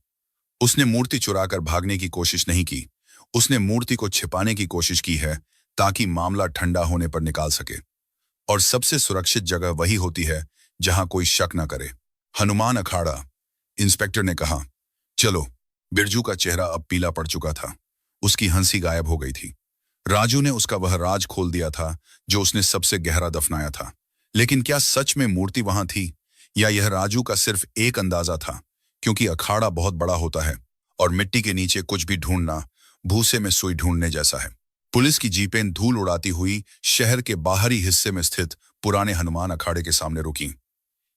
उसने मूर्ति चुराकर भागने की कोशिश नहीं की। उसने मूर्ति को छिपाने की कोशिश की है, ताकि मामला ठंडा होने पर निकाल सके। और सबसे सुरक्षित जगह वही होती है जहां कोई शक न करे। हनुमान अखाड़ा, इंस्पेक्टर ने कहा। चलो। बिरजू का चेहरा अब पीला पड़ चुका था। उसकी हंसी गायब हो गई थी। राजू ने उसका वह राज खोल दिया था जो उसने सबसे गहरा दफनाया था। लेकिन क्या सच में मूर्ति वहां थी, या यह राजू का सिर्फ एक अंदाजा था? क्योंकि अखाड़ा बहुत बड़ा होता है और मिट्टी के नीचे कुछ भी ढूंढना भूसे में सुई ढूंढने जैसा है। पुलिस की जीपें धूल उड़ाती हुई शहर के बाहरी हिस्से में स्थित पुराने हनुमान अखाड़े के सामने रुकीं।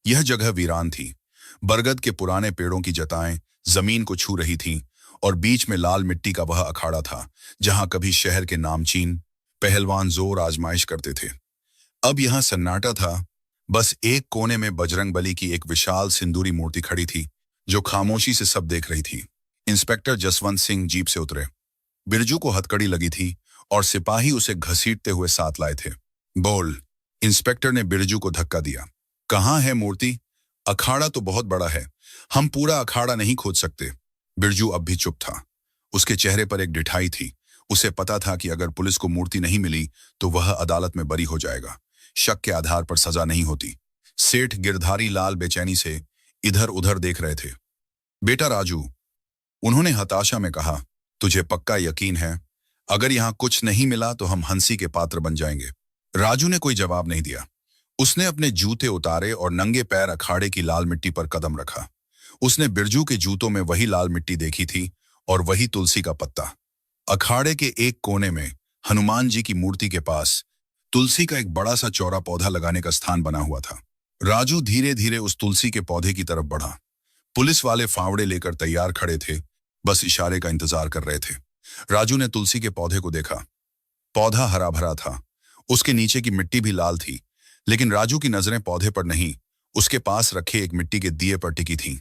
यह जगह वीरान थी। बरगद के पुराने पेड़ों की जताएं जमीन को छू रही थीं, और बीच में लाल मिट्टी का वह अखाड़ा था जहां कभी शहर के नामचीन पहलवान जोर आजमाइश करते थे। अब यहां सन्नाटा था। बस एक कोने में बजरंगबली की एक विशाल सिंदूरी मूर्ति खड़ी थी, जो खामोशी से सब देख रही थी। इंस्पेक्टर जसवंत सिंह जीप से उतरे। बिरजू को हथकड़ी लगी थी और सिपाही उसे घसीटते हुए साथ लाए थे। बोल। इंस्पेक्टर ने बिरजू को धक्का दिया। कहाँ है मूर्ति? अखाड़ा तो बहुत बड़ा है, हम पूरा अखाड़ा नहीं खोद सकते। बिरजू अब भी चुप था। उसके चेहरे पर एक डिठाई थी। उसे पता था कि अगर पुलिस को मूर्ति नहीं मिली तो वह अदालत में बरी हो जाएगा। शक के आधार पर सजा नहीं होती। सेठ गिरधारी लाल बेचैनी से इधर उधर देख रहे थे। बेटा राजू, उन्होंने हताशा में कहा, तुझे पक्का यकीन है अगर यहां कुछ नहीं मिला तो हम हंसी के पात्र बन जाएंगे? राजू ने कोई जवाब नहीं दिया। उसने अपने जूते उतारे और नंगे पैर अखाड़े की लाल मिट्टी पर कदम रखा। उसने बिरजू के जूतों में वही लाल मिट्टी देखी थी और वही तुलसी का पत्ता। अखाड़े के एक कोने में हनुमान जी की मूर्ति के पास तुलसी का एक बड़ा सा चौड़ा पौधा लगाने का स्थान बना हुआ था। राजू धीरे धीरे उस तुलसी के पौधे की तरफ बढ़ा। पुलिस वाले फावड़े लेकर तैयार खड़े थे, बस इशारे का इंतजार कर रहे थे। राजू ने तुलसी के पौधे को देखा। पौधा हरा भरा था, उसके नीचे की मिट्टी भी लाल थी, लेकिन राजू की नजरें पौधे पर नहीं, उसके पास रखे एक मिट्टी के दिए पर टिकी थीं।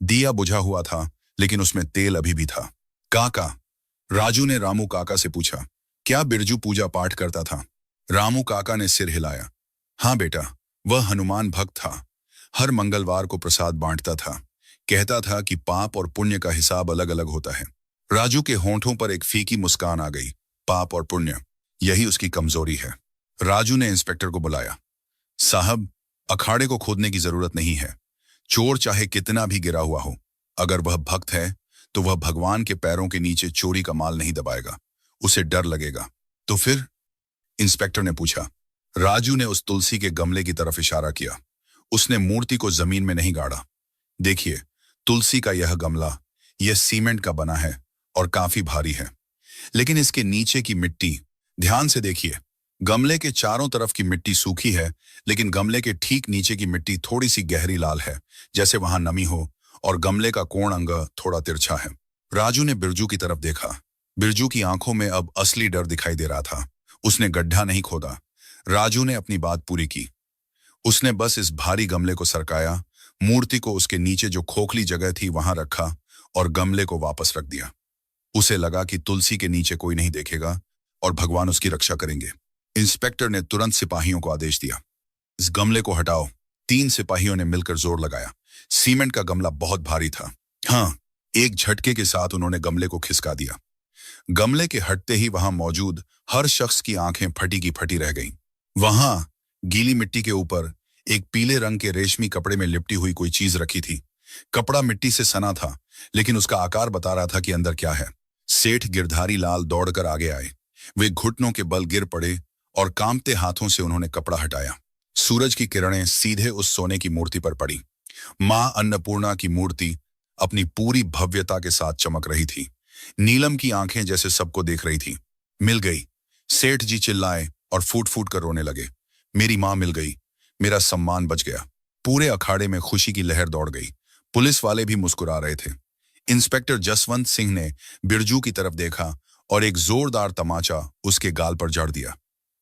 दिया बुझा हुआ था, लेकिन उसमें तेल अभी भी था। काका, राजू ने रामू काका से पूछा, क्या बिरजू पूजा पाठ करता था? रामू काका ने सिर हिलाया। हाँ बेटा, वह हनुमान भक्त था। हर मंगलवार को प्रसाद बांटता था। कहता था कि पाप और पुण्य का हिसाब अलग अलग होता है। राजू के होंठों पर एक फीकी मुस्कान आ गई। पाप और पुण्य, यही उसकी कमजोरी है। राजू ने इंस्पेक्टर को बुलाया। साहब, अखाड़े को खोदने की जरूरत नहीं है। चोर चाहे कितना भी गिरा हुआ हो, अगर वह भक्त है तो वह भगवान के पैरों के नीचे चोरी का माल नहीं दबाएगा। उसे डर लगेगा। तो फिर? इंस्पेक्टर ने पूछा। राजू ने उस तुलसी के गमले की तरफ इशारा किया। उसने मूर्ति को जमीन में नहीं गाड़ा। देखिए, तुलसी का यह गमला, यह सीमेंट का बना है और काफी भारी है, लेकिन इसके नीचे की मिट्टी, ध्यान से देखिए। गमले के चारों तरफ की मिट्टी सूखी है, लेकिन गमले के ठीक नीचे की मिट्टी थोड़ी सी गहरी लाल है, जैसे वहां नमी हो, और गमले का कोण अंग थोड़ा तिरछा है। राजू ने बिरजू की तरफ देखा। बिरजू की आंखों में अब असली डर दिखाई दे रहा था। उसने गड्ढा नहीं खोदा। राजू ने अपनी बात पूरी की। उसने बस इस भारी गमले को सरकाया, मूर्ति को उसके नीचे जो खोखली जगह थी वहां रखा और गमले को वापस रख दिया। उसे लगा कि तुलसी के नीचे कोई नहीं देखेगा और भगवान उसकी रक्षा करेंगे। इंस्पेक्टर ने तुरंत सिपाहियों को आदेश दिया, इस गमले को हटाओ। 3 सिपाहियों ने मिलकर जोर लगाया। सीमेंट का गमला बहुत भारी था। हाँ, एक झटके के साथ उन्होंने गमले को खिसका दिया। गमले के हटते ही वहां मौजूद हर शख्स की आंखें फटी की फटी रह गईं। वहां गीली मिट्टी के ऊपर एक पीले रंग के रेशमी कपड़े में लिपटी हुई कोई चीज रखी थी। कपड़ा मिट्टी से सना था, लेकिन उसका आकार बता रहा था कि अंदर क्या है। सेठ गिरधारी लाल दौड़कर आगे आए। वे घुटनों के बल गिर पड़े और कांपते हाथों से उन्होंने कपड़ा हटाया। सूरज की किरणें सीधे उस सोने की मूर्ति पर पड़ी। मां अन्नपूर्णा की मूर्ति अपनी पूरी भव्यता के साथ चमक रही थी। नीलम की आंखें जैसे सबको देख रही थी। मिल गई, सेठ जी चिल्लाए और फूट फूट कर रोने लगे। मेरी मां मिल गई, मेरा सम्मान बच गया। पूरे अखाड़े में खुशी की लहर दौड़ गई। पुलिस वाले भी मुस्कुरा रहे थे। इंस्पेक्टर जसवंत सिंह ने बिरजू की तरफ देखा और एक जोरदार तमाचा उसके गाल पर जड़ दिया।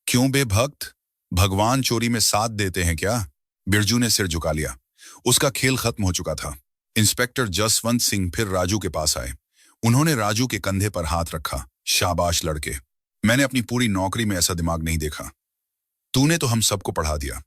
क्यों बेभक्त, भगवान चोरी में साथ देते हैं क्या? बिरजू ने सिर झुका लिया। उसका खेल खत्म हो चुका था। इंस्पेक्टर जसवंत सिंह फिर राजू के पास आए। उन्होंने राजू के कंधे पर हाथ रखा। शाबाश लड़के, मैंने अपनी पूरी नौकरी में ऐसा दिमाग नहीं देखा। तूने तो हम सबको पढ़ा दिया।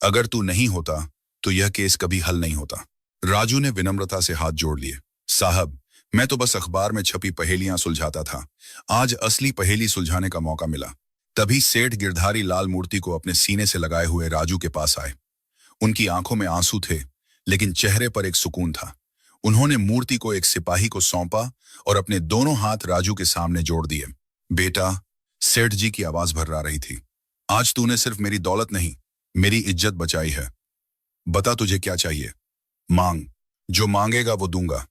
अगर तू नहीं होता तो यह केस कभी हल नहीं होता। राजू ने विनम्रता से हाथ जोड़ लिए। साहब, मैं तो बस अखबार में छपी पहेलियां सुलझाता था। आज असली पहेली सुलझाने का मौका मिला। तभी सेठ गिरधारी लाल मूर्ति को अपने सीने से लगाए हुए राजू के पास आए। उनकी आंखों में आंसू थे, लेकिन चेहरे पर एक सुकून था। उन्होंने मूर्ति को एक सिपाही को सौंपा और अपने दोनों हाथ राजू के सामने जोड़ दिए। बेटा, सेठ जी की आवाज भर्रा रही थी, आज तूने सिर्फ मेरी दौलत नहीं, मेरी इज्जत बचाई है। बता तुझे क्या चाहिए? मांग, जो मांगेगा वो दूंगा।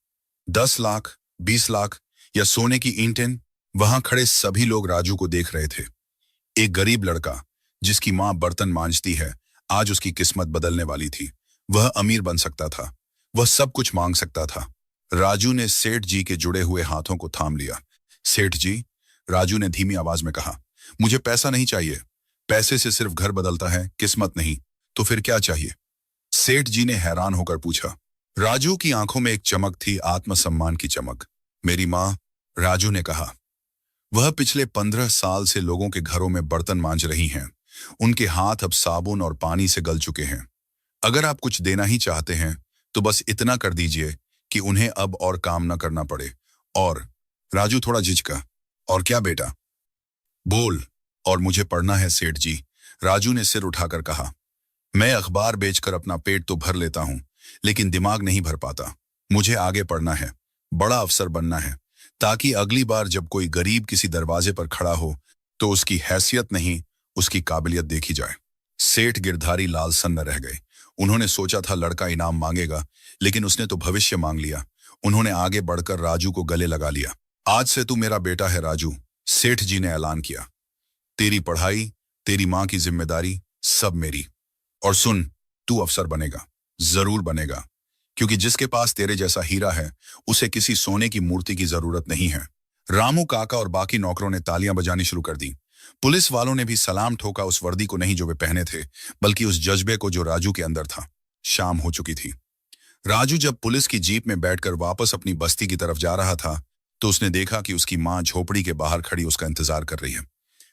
10 लाख, 20 लाख या सोने की ईंटें? वहां खड़े सभी लोग राजू को देख रहे थे। एक गरीब लड़का जिसकी मां बर्तन मांजती है, आज उसकी किस्मत बदलने वाली थी। वह अमीर बन सकता था, वह सब कुछ मांग सकता था। राजू ने सेठ जी के जुड़े हुए हाथों को थाम लिया। सेठ जी, राजू ने धीमी आवाज में कहा, मुझे पैसा नहीं चाहिए। पैसे से सिर्फ घर बदलता है, किस्मत नहीं। तो फिर क्या चाहिए? सेठ जी ने हैरान होकर पूछा। राजू की आंखों में एक चमक थी, आत्मसम्मान की चमक। मेरी मां, राजू ने कहा। वह पिछले 15 साल से लोगों के घरों में बर्तन मांज रही हैं, उनके हाथ अब साबुन और पानी से गल चुके हैं। अगर आप कुछ देना ही चाहते हैं तो बस इतना कर दीजिए कि उन्हें अब और काम न करना पड़े। और राजू थोड़ा झिझका, और क्या बेटा? बोल। और मुझे पढ़ना है सेठ जी, राजू ने सिर उठाकर कहा। मैं अखबार बेचकर अपना पेट तो भर लेता हूं, लेकिन दिमाग नहीं भर पाता। मुझे आगे पढ़ना है, बड़ा अफसर बनना है, ताकि अगली बार जब कोई गरीब किसी दरवाजे पर खड़ा हो तो उसकी हैसियत नहीं, उसकी काबिलियत देखी जाए। सेठ गिरधारी लाल सन्न रह गए। उन्होंने सोचा था लड़का इनाम मांगेगा, लेकिन उसने तो भविष्य मांग लिया। उन्होंने आगे बढ़कर राजू को गले लगा लिया। आज से तू मेरा बेटा है राजू, सेठ जी ने ऐलान किया। तेरी पढ़ाई, तेरी मां की जिम्मेदारी, सब मेरी। और सुन, तू अफसर बनेगा, जरूर बनेगा, क्योंकि जिसके पास तेरे जैसा हीरा है उसे किसी सोने की मूर्ति की जरूरत नहीं है। रामू काका और बाकी नौकरों ने तालियां बजानी शुरू कर दी। पुलिस वालों ने भी सलाम ठोका, उस वर्दी को नहीं जो वे पहने थे, बल्कि उस जज्बे को जो राजू के अंदर था। शाम हो चुकी थी। राजू जब पुलिस की जीप में बैठकर वापस अपनी बस्ती की तरफ जा रहा था तो उसने देखा कि उसकी मां झोपड़ी के बाहर खड़ी उसका इंतजार कर रही है।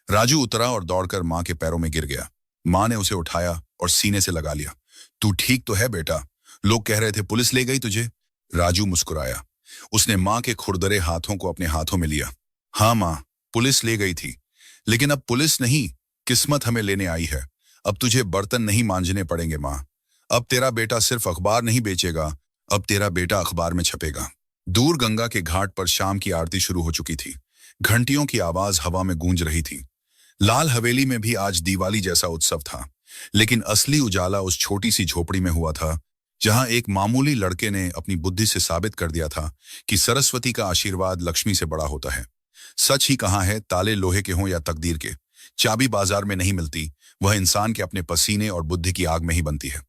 राजू उतरा और दौड़कर मां के पैरों में गिर गया। मां ने उसे उठाया और सीने से लगा लिया। तू ठीक तो है बेटा? लोग कह रहे थे पुलिस ले गई तुझे। राजू मुस्कुराया। उसने मां के खुरदरे हाथों को अपने हाथों में लिया। हाँ मां, पुलिस ले गई थी, लेकिन अब पुलिस नहीं, किस्मत हमें लेने आई है। अब तुझे बर्तन नहीं मांजने पड़ेंगे मां। अब तेरा बेटा सिर्फ अखबार नहीं बेचेगा, अब तेरा बेटा अखबार में छपेगा। दूर गंगा के घाट पर शाम की आरती शुरू हो चुकी थी। घंटियों की आवाज हवा में गूंज रही थी। लाल हवेली में भी आज दिवाली जैसा उत्सव था, लेकिन असली उजाला उस छोटी सी झोपड़ी में हुआ था, जहां एक मामूली लड़के ने अपनी बुद्धि से साबित कर दिया था कि सरस्वती का आशीर्वाद लक्ष्मी से बड़ा होता है। सच ही कहा है, ताले लोहे के हों या तकदीर के, चाबी बाजार में नहीं मिलती, वह इंसान के अपने पसीने और बुद्धि की आग में ही बनती है।